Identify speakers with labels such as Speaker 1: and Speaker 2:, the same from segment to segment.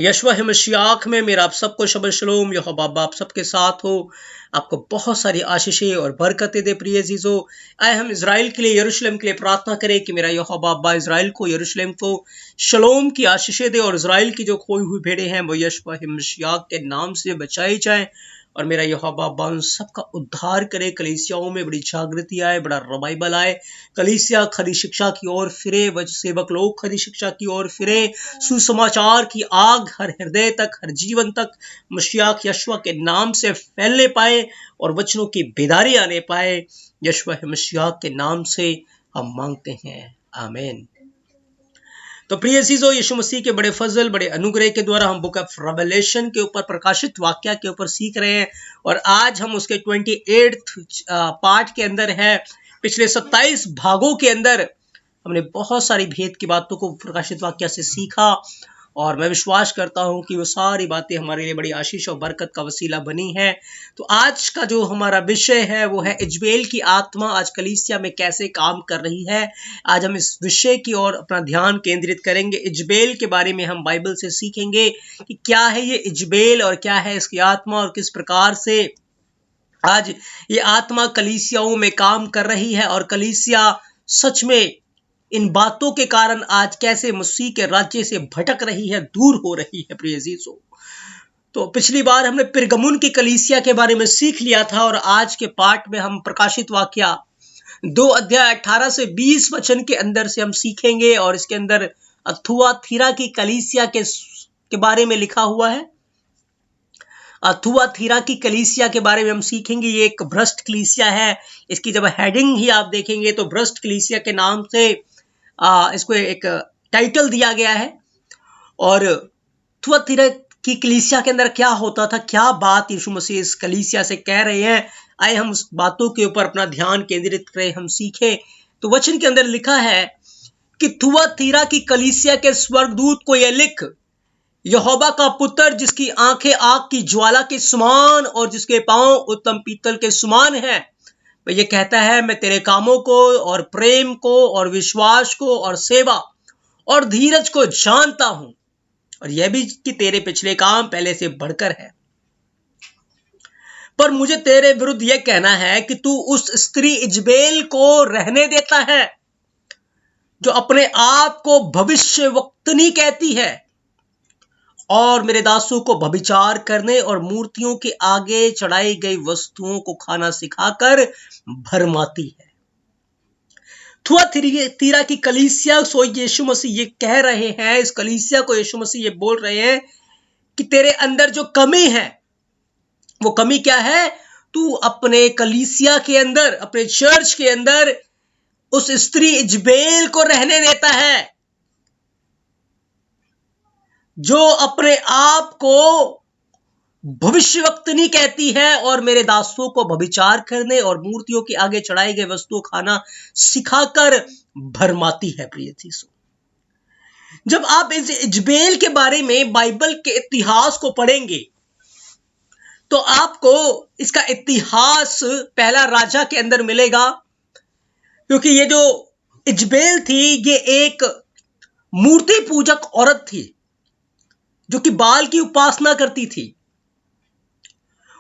Speaker 1: यशवा मशियाक में मेरा आप सबको शबह शलोम। यहोवा बाबा आप सबके साथ हो, आपको बहुत सारी आशीषें और बरकतें दे। प्रिय अजीजों, आए हम इजराइल के लिए, यरूशलेम के लिए प्रार्थना करें कि मेरा यहोवा बाबा इजराइल को, यरूशलेम को शलोम की आशीषें दे और इजराइल की जो खोई हुई भेड़ें हैं वो यशवा मशियाक के नाम से बचाई जाएं और मेरा यहोवा बाबा उन सबका उद्धार करे। कलीसियाओं में बड़ी जागृति आए, बड़ा रिवाइवल आए, कलीसिया खरी शिक्षा की ओर फिरे, वच सेवक लोग खरी शिक्षा की ओर फिरे, सुसमाचार की आग हर हृदय तक, हर जीवन तक मशियाक यशवा के नाम से फैलने पाए और वचनों की बेदारी आने पाए। यशवा मशियाक के नाम से हम मांगते हैं, आमीन। तो प्रिय चीजों, यीशु मसीह के बड़े फजल, बड़े अनुग्रह के द्वारा हम बुक ऑफ रेवलेशन के ऊपर, प्रकाशित वाक्य के ऊपर सीख रहे हैं और आज हम उसके 28th पार्ट के अंदर है। पिछले 27 भागों के अंदर हमने बहुत सारी भेद की बातों को प्रकाशित वाक्य से सीखा और मैं विश्वास करता हूं कि वो सारी बातें हमारे लिए बड़ी आशीष और बरकत का वसीला बनी है। तो आज का जो हमारा विषय है वो है इजबेल की आत्मा आज कलीसिया में कैसे काम कर रही है। आज हम इस विषय की ओर अपना ध्यान केंद्रित करेंगे। इजबेल के बारे में हम बाइबल से सीखेंगे कि क्या है ये इजबेल और क्या है इसकी आत्मा और किस प्रकार से आज ये आत्मा कलीसियाओं में काम कर रही है और कलीसिया सच में इन बातों के कारण आज कैसे मसीह के राज्य से भटक रही है, दूर हो रही है। प्रिय अजीजों, तो पिछली बार हमने पिरगमुन की कलीसिया के बारे में सीख लिया था और आज के पार्ट में हम प्रकाशित वाक्या 2 अध्याय 18 से 20 वचन के अंदर से हम सीखेंगे और इसके अंदर थुआतीरा की कलीसिया के बारे में लिखा हुआ है। थुआतीरा की कलीसिया के बारे में हम सीखेंगे। ये एक भ्रष्ट कलीसिया है। इसकी जब हेडिंग ही आप देखेंगे तो भ्रष्ट कलीसिया के नाम से इसको एक टाइटल दिया गया है। और थुआतीरा की कलीसिया के अंदर क्या होता था, क्या बात यीशु मसीह इस कलीसिया से कह रहे हैं, आए हम उस बातों के ऊपर अपना ध्यान केंद्रित करें, हम सीखें। तो वचन के अंदर लिखा है कि थुआतीरा की कलीसिया के स्वर्गदूत को यह लिख, यहोवा का पुत्र जिसकी आंखें आग की ज्वाला के समान और जिसके पांव उत्तम पीतल के समान है, वह ये कहता है, मैं तेरे कामों को और प्रेम को और विश्वास को और सेवा और धीरज को जानता हूं और यह भी कि तेरे पिछले काम पहले से बढ़कर है। पर मुझे तेरे विरुद्ध यह कहना है कि तू उस स्त्री इजबेल को रहने देता है जो अपने आप को भविष्यवक्तनी कहती है और मेरे दासों को व्यभिचार करने और मूर्तियों के आगे चढ़ाई गई वस्तुओं को खाना सिखाकर भरमाती है। थुआतीरा की कलीसिया सो यीशु मसीह ये कह रहे हैं, इस कलीसिया को यीशु मसीह ये बोल रहे हैं कि तेरे अंदर जो कमी है वो कमी क्या है, तू अपने कलीसिया के अंदर, अपने चर्च के अंदर उस स्त्री इजबेल को रहने देता है जो अपने आप को भविष्यवक्तनी कहती है और मेरे दासों को व्यभिचार करने और मूर्तियों के आगे चढ़ाई गए वस्तुओं खाना सिखाकर भरमाती है। प्रिय चीजों, जब आप इस इजबेल के बारे में बाइबल के इतिहास को पढ़ेंगे तो आपको इसका इतिहास पहला राजा के अंदर मिलेगा, क्योंकि ये जो इजबेल थी ये एक मूर्ति पूजक औरत थी जो कि बाल की उपासना करती थी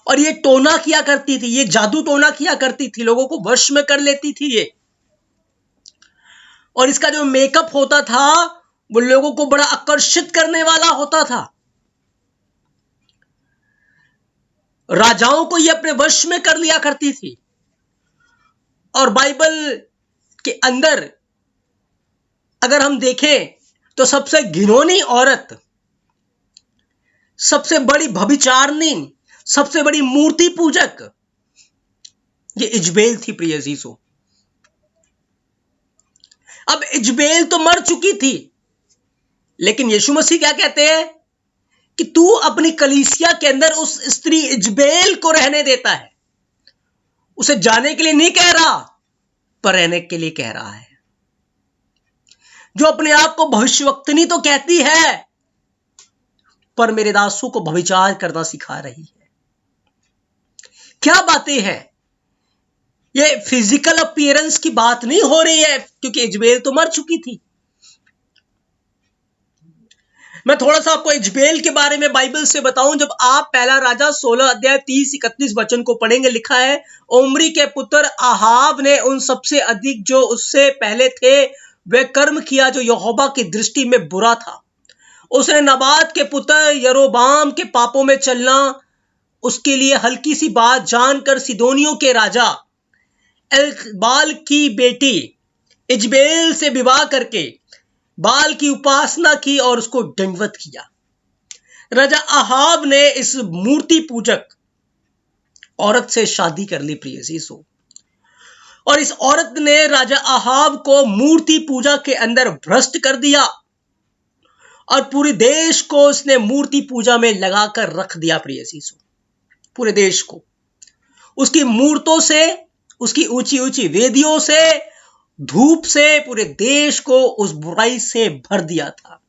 Speaker 1: और ये टोना किया करती थी, ये जादू टोना किया करती थी, लोगों को वश में कर लेती थी ये। और इसका जो मेकअप होता था वो लोगों को बड़ा आकर्षित करने वाला होता था। राजाओं को ये अपने वश में कर लिया करती थी। और बाइबल के अंदर अगर हम देखें तो सबसे घिनौनी औरत, सबसे बड़ी भविचारनी, सबसे बड़ी मूर्ति पूजक ये इजबेल थी। प्रिय अजीजों, अब इजबेल तो मर चुकी थी, लेकिन यीशु मसीह क्या कहते हैं कि तू अपनी कलीसिया के अंदर उस स्त्री इजबेल को रहने देता है। उसे जाने के लिए नहीं कह रहा, पर रहने के लिए कह रहा है, जो अपने आप को भविष्यवक्तनी तो कहती है पर मेरे दासों को व्यभिचार करना सिखा रही है। क्या बातें हैं ये? फिजिकल अपीयरेंस की बात नहीं हो रही है, क्योंकि इजबेल तो मर चुकी थी। मैं थोड़ा सा आपको इजबेल के बारे में बाइबल से बताऊं। जब आप पहला राजा 16 अध्याय 30-31 वचन को पढ़ेंगे, लिखा है, ओमरी के पुत्र आहाब ने उन सबसे अधिक जो उससे पहले थे वे कर्म किया जो यहोवा की दृष्टि में बुरा था। उसने नबात के पुत्र यरोबाम के पापों में चलना, उसके लिए हल्की सी बात जानकर सिदोनियों के राजा एलबाल की बेटी इजबेल से विवाह करके बाल की उपासना की और उसको दंडवत किया। राजा आहाब ने इस मूर्ति पूजक औरत से शादी कर ली, प्रिय यीशु, और इस औरत ने राजा आहाब को मूर्ति पूजा के अंदर भ्रष्ट कर दिया और पूरे देश को उसने मूर्ति पूजा में लगाकर रख दिया, प्रिय यीशु। पूरे देश को उसकी मूर्तों से, उसकी ऊंची ऊंची वेदियों से, धूप से पूरे देश को उस बुराई से भर दिया था।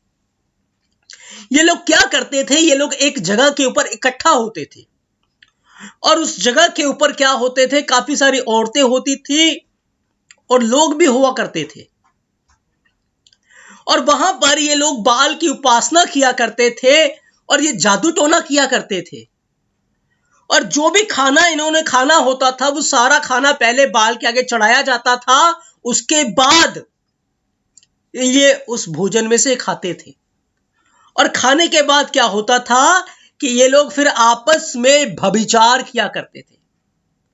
Speaker 1: ये लोग क्या करते थे? ये लोग एक जगह के ऊपर इकट्ठा होते थे और उस जगह के ऊपर क्या होते थे? काफी सारी औरतें होती थी और लोग भी हुआ करते थे, और वहां पर ये लोग बाल की उपासना किया करते थे और ये जादू टोना किया करते थे। और जो भी खाना इन्होंने खाना होता था वो सारा खाना पहले बाल के आगे चढ़ाया जाता था, उसके बाद ये उस भोजन में से खाते थे। और खाने के बाद क्या होता था कि ये लोग फिर आपस में व्यभिचार किया करते थे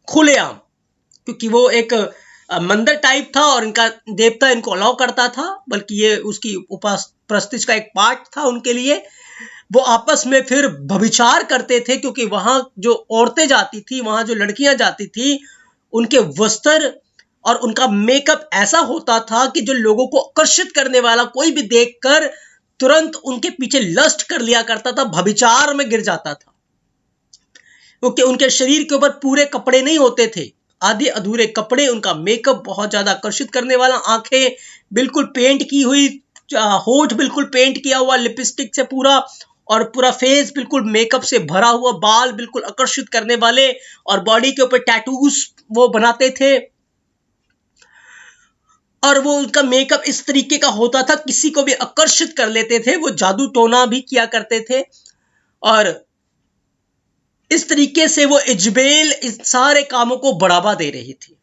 Speaker 1: खुलेआम, क्योंकि वो एक मंदिर टाइप था और इनका देवता इनको अलाउ करता था, बल्कि ये उसकी उपास प्रस्तिज का एक पार्ट था उनके लिए। वो आपस में फिर व्यभिचार करते थे, क्योंकि वहां जो औरतें जाती थी, वहां जो लड़कियां जाती थी, उनके वस्त्र और उनका मेकअप ऐसा होता था कि जो लोगों को आकर्षित करने वाला कोई भी देखकर तुरंत उनके पीछे लस्ट कर लिया करता था, व्यभिचार में गिर जाता था, क्योंकि उनके शरीर के ऊपर पूरे कपड़े नहीं होते थे, आधे अधूरे कपड़े, उनका मेकअप बहुत ज्यादा आकर्षित करने वाला, आंखें बिल्कुल पेंट की हुई, होठ बिल्कुल पेंट किया हुआ लिपस्टिक से पूरा, और पूरा फेस बिल्कुल मेकअप से भरा हुआ, बाल बिल्कुल आकर्षित करने वाले, और बॉडी के ऊपर टैटूज वो बनाते थे। और वो उनका मेकअप इस तरीके का होता था, किसी को भी आकर्षित कर लेते थे। वो जादू टोना भी किया करते थे, और इस तरीके से वो इजबेल इस सारे कामों को बढ़ावा दे रही थी।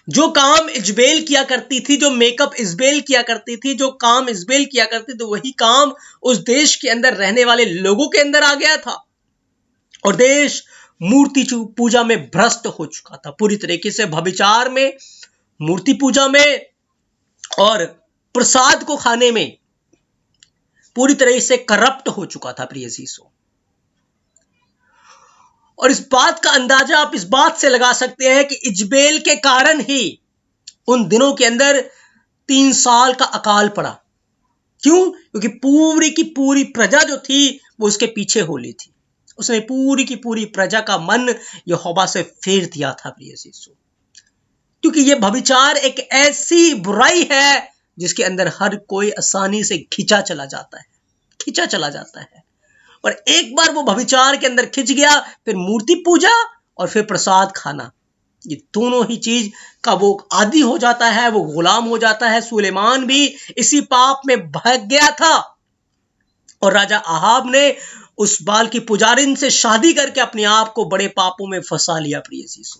Speaker 1: जो काम इजबेल किया करती थी, जो मेकअप इजबेल किया करती थी, जो काम इजबेल किया करती थी, वही काम उस देश के अंदर रहने वाले लोगों के अंदर आ गया था, और देश मूर्ति पूजा में भ्रष्ट हो चुका था, पूरी तरीके से व्यभिचार में, मूर्ति पूजा में और प्रसाद को खाने में पूरी तरह से करप्ट हो चुका था, प्रिय यीशु। और इस बात का अंदाजा आप इस बात से लगा सकते हैं कि इजबेल के कारण ही उन दिनों के अंदर 3 साल का अकाल पड़ा। क्यों? क्योंकि पूरी की पूरी प्रजा जो थी वो उसके पीछे हो ली थी। उसने पूरी की पूरी प्रजा का मन यहोवा से फेर दिया था, प्रिय यीशु। क्योंकि ये व्यभिचार एक ऐसी बुराई है जिसके अंदर हर कोई आसानी से खिंचा चला जाता है। और एक बार वो व्यभिचार के अंदर खिंच गया, फिर मूर्ति पूजा और फिर प्रसाद खाना, ये दोनों ही चीज का वो आदी हो जाता है, वो गुलाम हो जाता है। सुलेमान भी इसी पाप में भाग गया था, और राजा आहाब ने उस बाल की पुजारिन से शादी करके अपने आप को बड़े पापों में फंसा लिया, प्रिय यीशु।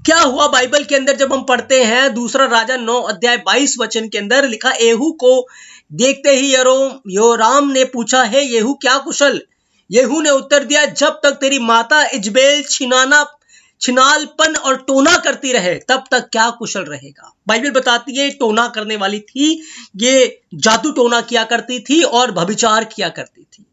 Speaker 1: क्या हुआ बाइबल के अंदर जब हम पढ़ते हैं, दूसरा राजा 9 अध्याय 22 वचन के अंदर लिखा, येहू को देखते ही योराम ने पूछा, है येहू क्या कुशल? येहू ने उत्तर दिया, जब तक तेरी माता इजबेल छिनालपन और टोना करती रहे तब तक क्या कुशल रहेगा। बाइबल बताती है टोना करने वाली थी, ये जादू टोना किया करती थी और व्यभिचार किया करती थी।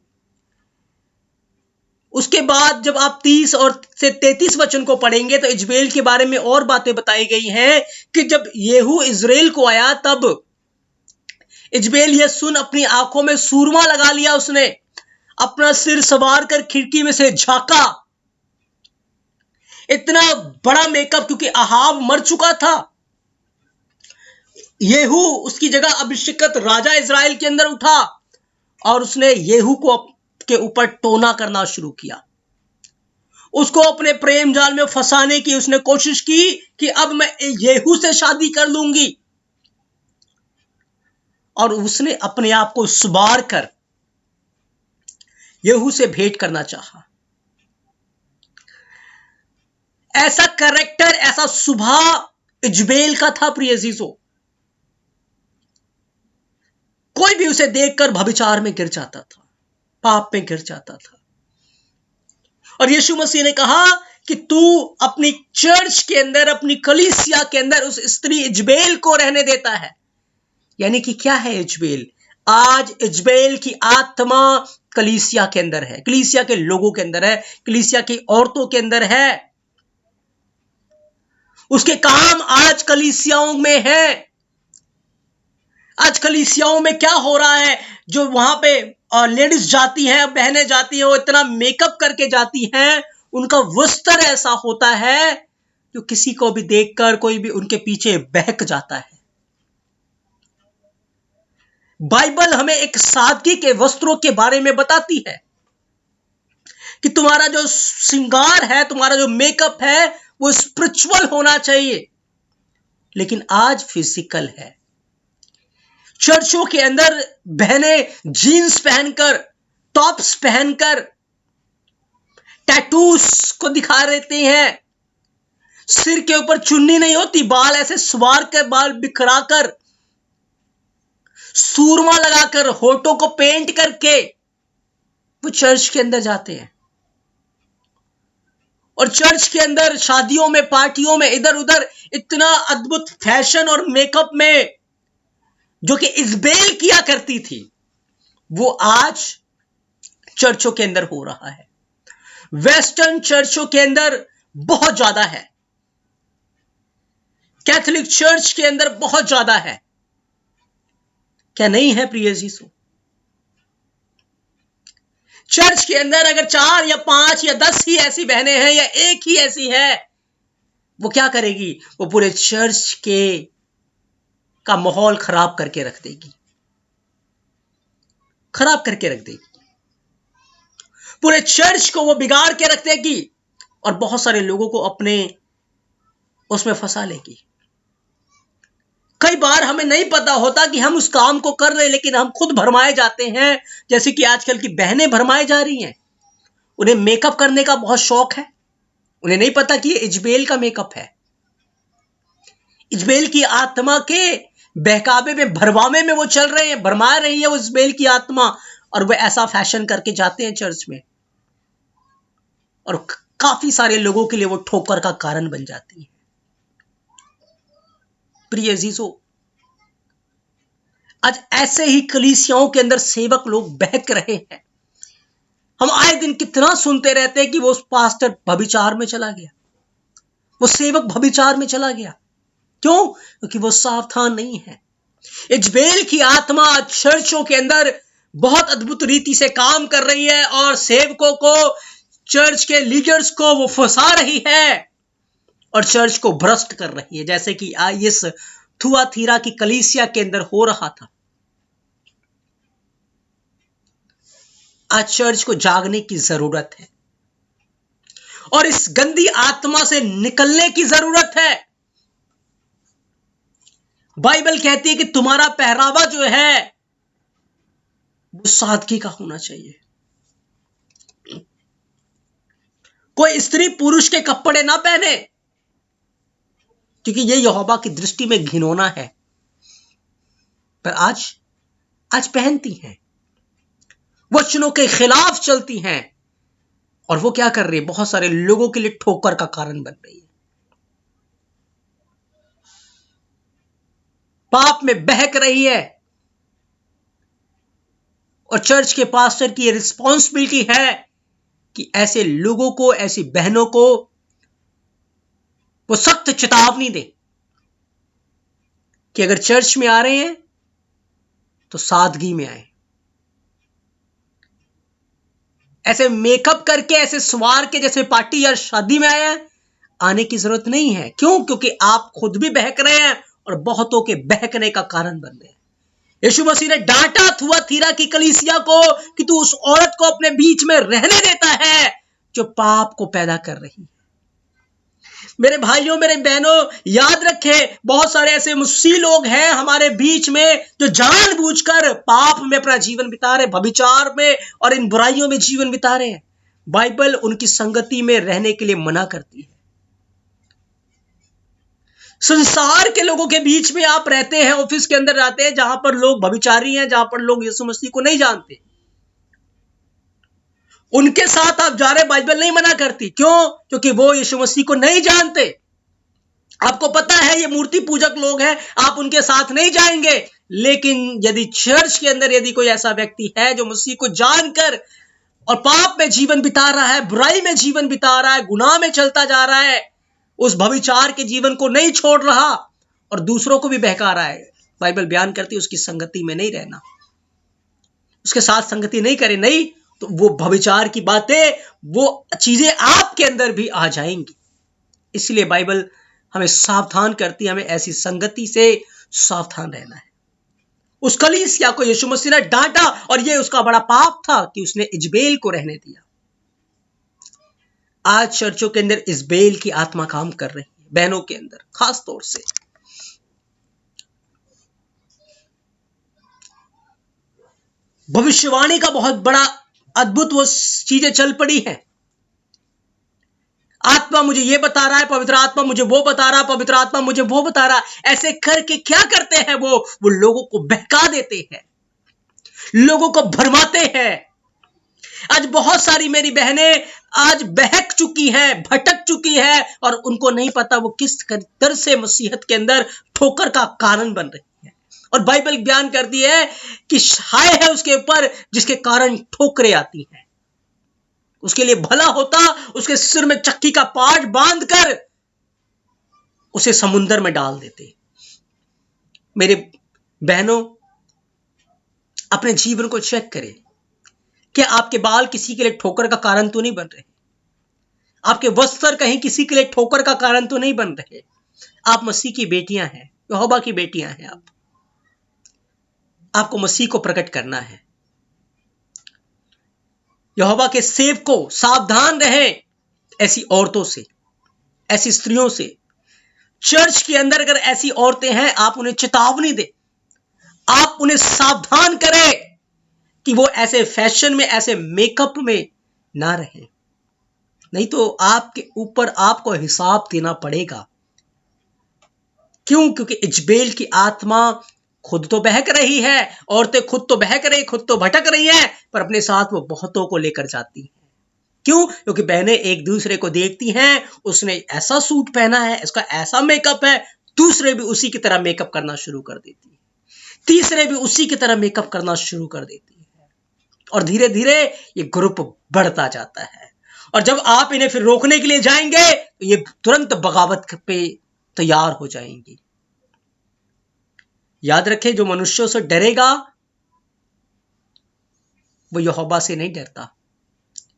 Speaker 1: उसके बाद जब आप 30 और से 33 वचन को पढ़ेंगे तो इजबेल के बारे में और बातें बताई गई हैं कि जब येहू इजराइल को आया तब इजबेल यह सुन अपनी आंखों में सूरमा लगा लिया, उसने अपना सिर सवार कर खिड़की में से झांका। इतना बड़ा मेकअप, क्योंकि आहाब मर चुका था। येहू उसकी जगह अभिषिक्त राजा इजराइल के अंदर उठा और उसने येहू को के ऊपर टोना करना शुरू किया, उसको अपने प्रेम जाल में फंसाने की उसने कोशिश की कि अब मैं येहू से शादी कर लूंगी। और उसने अपने आप को सुधार कर यहू से भेंट करना चाहा। ऐसा कैरेक्टर, ऐसा स्वभाव इजबेल का था प्रिय अजीजों। कोई भी उसे देखकर व्यभिचार में गिर जाता था, पाप में गिर जाता था। और यीशु मसीह ने कहा कि तू अपनी चर्च के अंदर, अपनी कलीसिया के अंदर उस स्त्री इजबेल को रहने देता है। यानी कि क्या है इजबेल? आज इजबेल की आत्मा कलीसिया के अंदर है, कलीसिया के लोगों के अंदर है, कलीसिया की औरतों के अंदर है। उसके काम आज कलीसियाओं में है। आज कलीसियाओं में क्या हो रहा है? जो वहां पे लेडीज जाती हैं, बहनें जाती हैं, वो इतना मेकअप करके जाती हैं, उनका वस्त्र ऐसा होता है जो किसी को भी देखकर कोई भी उनके पीछे बहक जाता है। बाइबल हमें एक सादगी के वस्त्रों के बारे में बताती है कि तुम्हारा जो श्रृंगार है, तुम्हारा जो मेकअप है, वो स्पिरिचुअल होना चाहिए। लेकिन आज फिजिकल है। चर्चों के अंदर बहनें जीन्स पहनकर, टॉप्स पहनकर टैटूज को दिखा देती हैं। सिर के ऊपर चुन्नी नहीं होती, बाल ऐसे सवार के, बाल बिखराकर, सूरमा लगाकर, होठों को पेंट करके वो चर्च के अंदर जाते हैं। और चर्च के अंदर शादियों में, पार्टियों में इधर उधर इतना अद्भुत फैशन और मेकअप में जो कि इजबेल किया करती थी, वो आज चर्चों के अंदर हो रहा है। वेस्टर्न चर्चों के अंदर बहुत ज्यादा है, कैथोलिक चर्च के अंदर बहुत ज्यादा है। क्या नहीं है प्रिय जीसु? चर्च के अंदर अगर 4 या 5 या 10 ही ऐसी बहनें हैं, या एक ही ऐसी है, वो क्या करेगी? वो पूरे चर्च के का माहौल खराब करके रख देगी, खराब करके रख देगी। पूरे चर्च को वो बिगाड़ के रख देगी और बहुत सारे लोगों को अपने उसमें फंसा लेगी। कई बार हमें नहीं पता होता कि हम उस काम को कर रहे हैं, लेकिन हम खुद भरमाए जाते हैं। जैसे कि आजकल की बहनें भरमाए जा रही हैं। उन्हें मेकअप करने का बहुत शौक है। उन्हें नहीं पता कि ये इजबेल का मेकअप है। इजबेल की आत्मा के बहकावे में, भरमावे में वो चल रहे हैं, भरमा रही है वो इजबेल की आत्मा, और वो ऐसा फैशन करके जाते हैं चर्च में, और काफी सारे लोगों के लिए वो ठोकर का कारण बन जाती है। प्रिय अजीजों, आज ऐसे ही कलीसियाओं के अंदर सेवक लोग बहक रहे हैं। हम आए दिन कितना सुनते रहते हैं कि वो पास्टर व्यभिचार में चला गया, वो सेवक व्यभिचार में चला गया। क्यों? क्योंकि वो सावधान नहीं है। इजबेल की आत्मा चर्चों के अंदर बहुत अद्भुत रीति से काम कर रही है, और सेवकों को, चर्च के लीडर्स को वो फंसा रही है और चर्च को भ्रष्ट कर रही है, जैसे कि इस थुआतीरा की कलीसिया के अंदर हो रहा था। आज चर्च को जागने की जरूरत है और इस गंदी आत्मा से निकलने की जरूरत है। बाइबल कहती है कि तुम्हारा पहरावा जो है वो सादगी का होना चाहिए। कोई स्त्री पुरुष के कपड़े ना पहने, क्योंकि ये यहोवा की दृष्टि में घिनौना है। पर आज पहनती हैं, वचनों के खिलाफ चलती हैं, और वो क्या कर रही है? बहुत सारे लोगों के लिए ठोकर का कारण बन रही है। पाप में बहक रही है। और चर्च के पास्टर की रिस्पॉन्सिबिलिटी है कि ऐसे लोगों को, ऐसी बहनों को वो सख्त चेतावनी दे कि अगर चर्च में आ रहे हैं तो सादगी में आए। ऐसे मेकअप करके, ऐसे सवार के, जैसे पार्टी या शादी में आया आने की जरूरत नहीं है। क्यों? क्योंकि आप खुद भी बहक रहे हैं और बहुतों के बहकने का कारण बन रहे हैं। यीशु मसीह ने डांटा थुआतीरा की कलीसिया को कि तू उस औरत को अपने बीच में रहने देता है जो पाप को पैदा कर रही है। मेरे भाइयों मेरे बहनों, याद रखें, बहुत सारे ऐसे मुस्लिम लोग हैं हमारे बीच में जो जानबूझकर पाप में अपना जीवन बिता रहे, व्यभिचार में और इन बुराइयों में जीवन बिता रहे हैं। बाइबल उनकी संगति में रहने के लिए मना करती है। संसार के लोगों के बीच में आप रहते हैं, ऑफिस के अंदर रहते हैं जहां पर लोग व्यभिचारी हैं, जहां पर लोग यीशु मसीह को नहीं जानते, उनके साथ आप जा रहे, बाइबल नहीं मना करती। क्यों? क्योंकि वो यीशु मसीह को नहीं जानते। आपको पता है ये मूर्ति पूजक लोग हैं, आप उनके साथ नहीं जाएंगे। लेकिन यदि चर्च के अंदर यदि कोई ऐसा व्यक्ति है जो मसीह को जानकर और पाप में जीवन बिता रहा है, बुराई में जीवन बिता रहा है, गुनाह में चलता जा रहा है, उस भविचार के जीवन को नहीं छोड़ रहा और दूसरों को भी बहका रहा है, बाइबल बयान करती है उसकी संगति में नहीं रहना, उसके साथ संगति नहीं करे, नहीं तो वो भविचार की बातें, वो चीजें आपके अंदर भी आ जाएंगी। इसलिए बाइबल हमें सावधान करती है, हमें ऐसी संगति से सावधान रहना है। उस कलीसिया को यीशु मसीह ने डांटा और यह उसका बड़ा पाप था कि उसने इजबेल को रहने दिया। आज चर्चों के अंदर इजबेल की आत्मा काम कर रही है, बहनों के अंदर खास तौर से। भविष्यवाणी का बहुत बड़ा अद्भुत वो चीजें चल पड़ी हैं। आत्मा मुझे ये बता रहा है, पवित्र आत्मा मुझे वो बता रहा है, पवित्र आत्मा मुझे वो बता रहा है। ऐसे करके क्या करते हैं वो लोगों को बहका देते हैं, लोगों को भरमाते हैं। आज बहुत सारी मेरी बहनें आज बहक चुकी हैं, भटक चुकी हैं और उनको नहीं पता वो किस तरह से मसीहत के अंदर ठोकर का कारण बन रही है। और बाइबल बयान करती है कि हाय है उसके ऊपर जिसके कारण ठोकरें आती हैं। उसके लिए भला होता उसके सिर में चक्की का पाट बांधकर उसे समुंदर में डाल देते। मेरे बहनों, अपने जीवन को चेक करें, क्या आपके बाल किसी के लिए ठोकर का कारण तो नहीं बन रहे? आपके वस्त्र कहीं किसी के लिए ठोकर का कारण तो नहीं बन रहे? आप मसीह की बेटियां हैं, यहोवा की बेटियां हैं। आपको मसीह को प्रकट करना है। यहोवा के सेवक को सावधान रहें ऐसी औरतों से, ऐसी स्त्रियों से। चर्च के अंदर अगर ऐसी औरतें हैं, आप उन्हें चेतावनी दें, आप उन्हें सावधान करें कि वो ऐसे फैशन में, ऐसे मेकअप में ना रहे, नहीं तो आपके ऊपर आपको हिसाब देना पड़ेगा। क्यों? क्योंकि इजबेल की आत्मा खुद तो बहक रही है, औरतें खुद तो बहक रही, खुद तो भटक रही हैं, पर अपने साथ वो बहुतों को लेकर जाती हैं। क्यों? क्योंकि बहनें एक दूसरे को देखती हैं, उसने ऐसा सूट पहना है, इसका ऐसा मेकअप है, दूसरे भी उसी की तरह मेकअप करना शुरू कर देती है, तीसरे भी उसी की तरह मेकअप करना शुरू कर देती है और धीरे धीरे ये ग्रुप बढ़ता जाता है। और जब आप इन्हें फिर रोकने के लिए जाएंगे तो ये तुरंत बगावत पे तैयार हो जाएंगी। याद रखें, जो मनुष्यों से डरेगा वो यहोवा से नहीं डरता।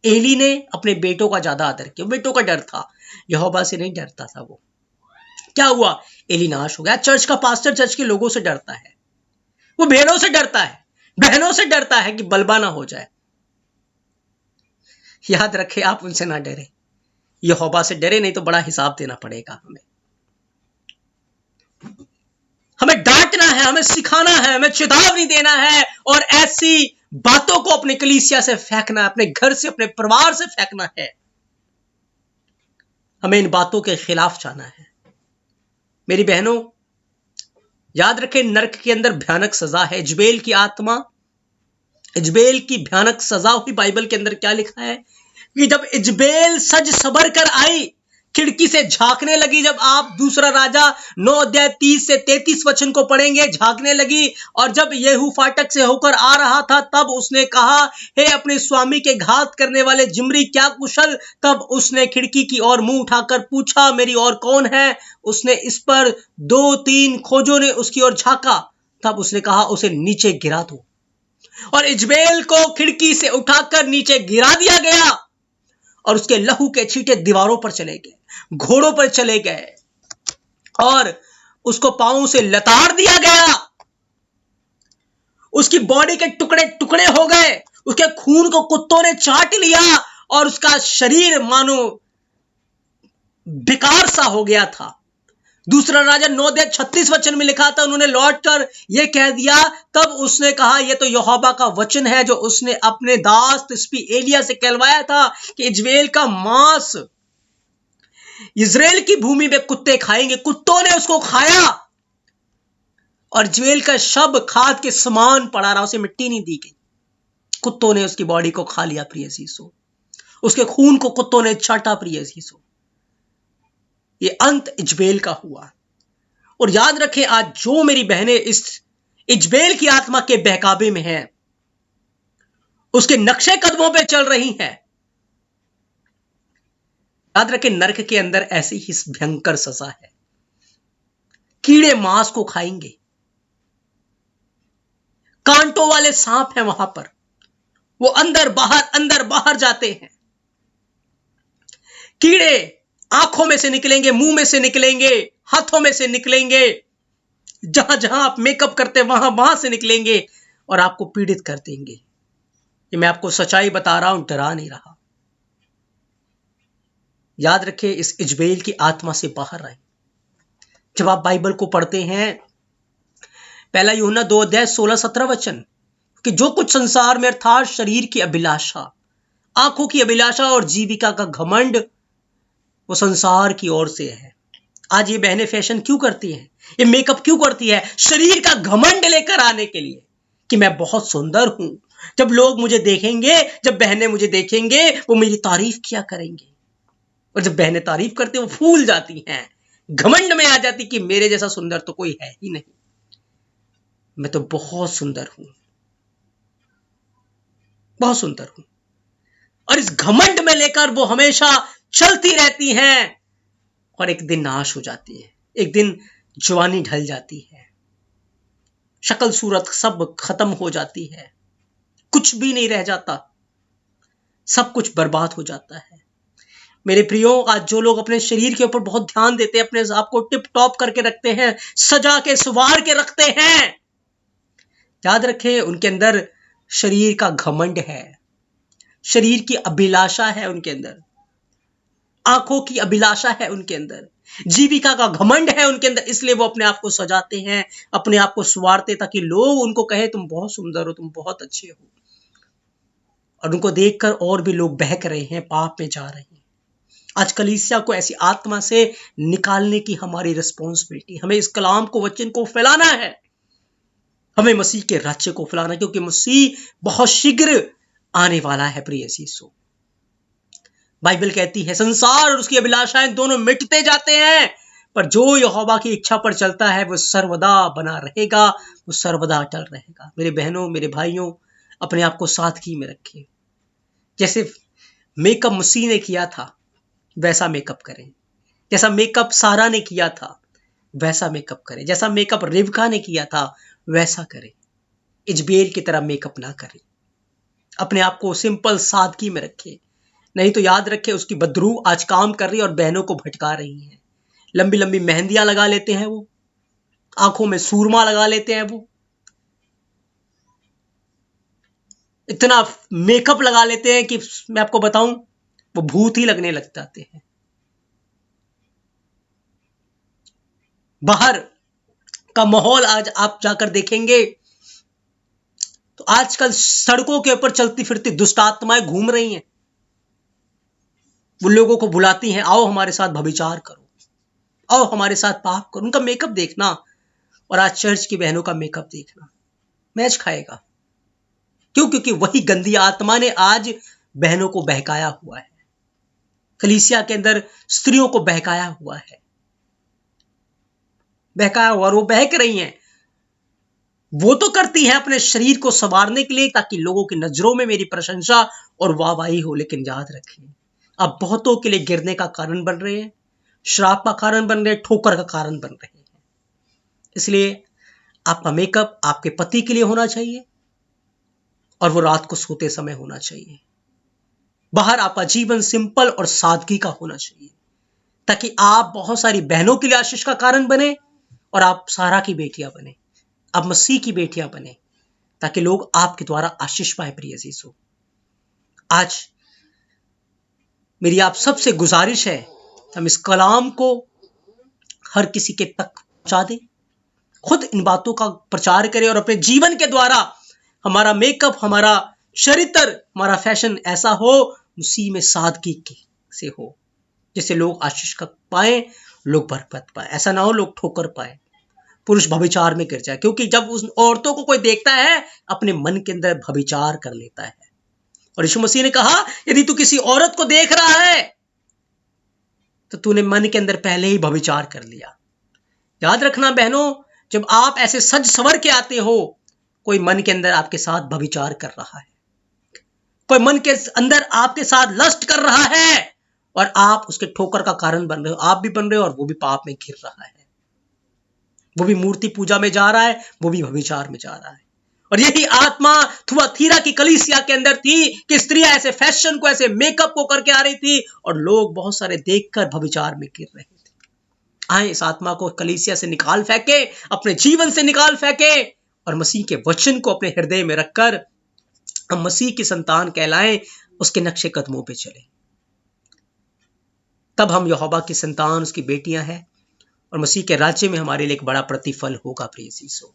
Speaker 1: एली ने अपने बेटों का ज्यादा आदर किया, बेटों का डर था, यहोवा से नहीं डरता था। वो क्या हुआ? एली नाश हो गया। चर्च का पास्टर चर्च के लोगों से डरता है, वो भेड़ों से डरता है, बहनों से डरता है कि बलबा ना हो जाए। याद रखें, आप उनसे ना डरे, यहोवा से डरे, नहीं तो बड़ा हिसाब देना पड़ेगा। हमें डांटना है, हमें सिखाना है, हमें चेतावनी देना है और ऐसी बातों को अपने कलीसिया से फेंकना है, अपने घर से, अपने परिवार से फेंकना है। हमें इन बातों के खिलाफ जाना है। मेरी बहनों, याद रखें, नरक के अंदर भयानक सजा है। इजबेल की आत्मा, इजबेल की भयानक सजा हुई। बाइबल के अंदर क्या लिखा है कि जब इजबेल सज सबर कर आई, खिड़की से झांकने लगी। जब आप दूसरा राजा 9 अध्याय 30 से 33 वचन को पढ़ेंगे, झांकने लगी। और जब येहू फाटक से होकर आ रहा था, तब उसने कहा, हे अपने स्वामी के घात करने वाले जिम्री, क्या कुशल? तब उसने खिड़की की ओर मुंह उठाकर पूछा, मेरी ओर कौन है? उसने इस पर 2-3 खोजों ने उसकी ओर झांका। तब उसने कहा, उसे नीचे गिरा दो। और इजबेल को खिड़की से उठाकर नीचे गिरा दिया गया और उसके लहू के छींटे दीवारों पर चले गए, घोड़ों पर चले गए और उसको पांवों से लताड़ दिया गया। उसकी बॉडी के टुकड़े टुकड़े हो गए, उसके खून को कुत्तों ने चाट लिया और उसका शरीर मानो बेकार सा हो गया था। दूसरा राजा 9:36 में लिखा था, उन्होंने लौट कर यह कह दिया, तब उसने कहा यह तो यहोवा का वचन है जो उसने अपने दास तिस्बी एलिय्याह से कहलवाया था कि इजराइल का मांस इजराइल की भूमि में कुत्ते खाएंगे। कुत्तों ने उसको खाया और इजराइल का शव खाद के समान पड़ा रहा, उसे मिट्टी नहीं दी गई। कुत्तों ने उसकी बॉडी को खा लिया प्रिय अजीजों, उसके खून को कुत्तों ने चाटा प्रिय अजीजों। ये अंत इजबेल का हुआ। और याद रखें, आज जो मेरी बहनें इस इजबेल की आत्मा के बहकावे में हैं, उसके नक्शे कदमों पे चल रही हैं, याद रखें नरक के अंदर ऐसी ही भयंकर सजा है। कीड़े मांस को खाएंगे, कांटों वाले सांप हैं वहां पर, वो अंदर बाहर जाते हैं। कीड़े आंखों में से निकलेंगे, मुंह में से निकलेंगे, हाथों में से निकलेंगे, जहां जहां आप मेकअप करते वहां वहां से निकलेंगे और आपको पीड़ित कर देंगे। ये मैं आपको सच्चाई बता रहा हूं, डरा नहीं रहा। याद रखें, इस इजबेल की आत्मा से बाहर आए। जब आप बाइबल को पढ़ते हैं, पहला यूहन्ना 2:16-17 कि जो कुछ संसार में अर्थात शरीर की अभिलाषा, आंखों की अभिलाषा और जीविका का घमंड, वो संसार की ओर से है। आज ये बहनें फैशन क्यों करती हैं, ये मेकअप क्यों करती है? शरीर का घमंड लेकर आने के लिए कि मैं बहुत सुंदर हूं। जब लोग मुझे देखेंगे, जब बहनें मुझे देखेंगे, वो मेरी तारीफ किया करेंगे। और जब बहनें तारीफ करती, वो फूल जाती हैं, घमंड में आ जाती कि मेरे जैसा सुंदर तो कोई है ही नहीं, मैं तो बहुत सुंदर हूं, बहुत सुंदर हूं। और इस घमंड में लेकर वो हमेशा चलती रहती हैं और एक दिन नाश हो जाती है। एक दिन जवानी ढल जाती है, शक्ल सूरत सब खत्म हो जाती है, कुछ भी नहीं रह जाता, सब कुछ बर्बाद हो जाता है। मेरे प्रियो, आज जो लोग अपने शरीर के ऊपर बहुत ध्यान देते हैं, अपने आप को टिप टॉप करके रखते हैं, सजा के संवार के रखते हैं, याद रखें उनके अंदर शरीर का घमंड है, शरीर की अभिलाषा है उनके अंदर, आंखों की अभिलाषा है उनके अंदर, जीविका का घमंड है उनके अंदर। इसलिए वो अपने आप को सजाते हैं, अपने आप को संवारते, ताकि लोग उनको कहे तुम बहुत सुंदर हो, तुम बहुत अच्छे हो। और उनको देखकर और भी लोग बहक रहे हैं, पाप में जा रहे हैं। आज कलीसिया को ऐसी आत्मा से निकालने की हमारी रिस्पॉन्सिबिलिटी। हमें इस कलाम को, वचन को फैलाना है, हमें मसीह के राज्य को फैलाना, क्योंकि मसीह बहुत शीघ्र आने वाला है प्रिय अजीजों। बाइबल कहती है संसार और उसकी अभिलाषाएं दोनों मिटते जाते हैं, पर जो यहोवा की इच्छा पर चलता है वो सर्वदा बना रहेगा, वो सर्वदा अटल रहेगा। मेरे बहनों, मेरे भाइयों, अपने आप को सादगी में रखें। जैसे मेकअप मसीह ने किया था वैसा मेकअप करें, जैसा मेकअप सारा ने किया था वैसा मेकअप करें, जैसा मेकअप रिबका ने किया था वैसा करें। इजबेल की तरह मेकअप ना करें, अपने आप को सिंपल सादगी में रखें। नहीं तो याद रखें, उसकी बदरू आज काम कर रही है और बहनों को भटका रही है। लंबी लंबी मेहंदियां लगा लेते हैं वो, आंखों में सूरमा लगा लेते हैं वो, इतना मेकअप लगा लेते हैं कि मैं आपको बताऊं, वो भूत ही लगने लग जाते हैं। बाहर का माहौल आज आप जाकर देखेंगे तो आजकल सड़कों के ऊपर चलती फिरती दुष्ट आत्माएं घूम रही हैं। वो लोगों को बुलाती हैं, आओ हमारे साथ व्यभिचार करो, आओ हमारे साथ पाप करो। उनका मेकअप देखना और आज चर्च की बहनों का मेकअप देखना मैच खाएगा। क्यों? क्योंकि वही गंदी आत्मा ने आज बहनों को बहकाया हुआ है, कलीसिया के अंदर स्त्रियों को बहकाया हुआ है, बहकाया हुआ, और वो बहक रही हैं। वो तो करती है अपने शरीर को संवारने के लिए, ताकि लोगों की नजरों में मेरी प्रशंसा और वाहवाही हो। लेकिन याद रखें, आप बहुतों के लिए गिरने का कारण बन रहे हैं, श्राप का कारण बन रहे हैं, ठोकर का कारण बन रहे हैं। इसलिए आपका मेकअप आपके पति के लिए होना चाहिए और वो रात को सोते समय होना चाहिए। बाहर आपका जीवन सिंपल और सादगी का होना चाहिए, ताकि आप बहुत सारी बहनों के लिए आशीष का कारण बने और आप सारा की बेटियां बने, आप मसीह की बेटियां बने, ताकि लोग आपके द्वारा आशीष पाए। प्रिय अजीजों, आज मेरी आप सबसे गुजारिश है हम इस कलाम को हर किसी के तक पहुंचा दें, खुद इन बातों का प्रचार करें और अपने जीवन के द्वारा हमारा मेकअप, हमारा चरित्र, हमारा फैशन ऐसा हो मसीह में सादगी से हो, जिससे लोग आशीष का पाए, लोग बरकत पाए। ऐसा ना हो लोग ठोकर पाए, पुरुष भविचार में गिर जाए, क्योंकि जब उस औरतों को कोई देखता है अपने मन के अंदर भविचार कर लेता है। और यीशु मसीह ने कहा यदि तू किसी औरत को देख रहा है तो तूने मन के अंदर पहले ही भविचार कर लिया। याद रखना बहनों, जब आप ऐसे सज सवर के आते हो, कोई मन के अंदर आपके साथ भविचार कर रहा है, कोई मन के अंदर आपके साथ लस्ट कर रहा है और आप उसके ठोकर का कारण बन रहे हो। आप भी बन रहे हो और वो भी पाप में घिर रहा है, वो भी मूर्ति पूजा में जा रहा है, वो भी भविचार में जा रहा है। और यही आत्मा थुआतीरा की कलीसिया के अंदर थी कि स्त्रियां ऐसे फैशन को, ऐसे मेकअप को करके आ रही थी और लोग बहुत सारे देखकर भविचार में गिर रहे थे। आए इस आत्मा को कलीसिया से निकाल फेंके, अपने जीवन से निकाल फेंके और मसीह के वचन को अपने हृदय में रखकर हम मसीह की संतान कहलाएं, उसके नक्शे कदमों पे चले। तब हम यहोवा की संतान, उसकी बेटियां हैं और मसीह के राज्य में हमारे लिए एक बड़ा प्रतिफल होगा। प्रिय चीजों,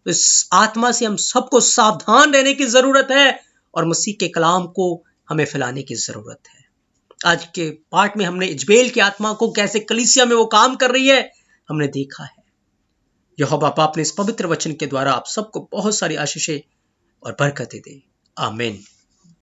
Speaker 1: तो इस आत्मा से हम सबको सावधान रहने की जरूरत है और मसीह के कलाम को हमें फैलाने की जरूरत है। आज के पाठ में हमने इजबेल की आत्मा को कैसे कलीसिया में वो काम कर रही है हमने देखा है। यहोवा बाप ने इस पवित्र वचन के द्वारा आप सबको बहुत सारी आशीषें और बरकतें दे। आमीन।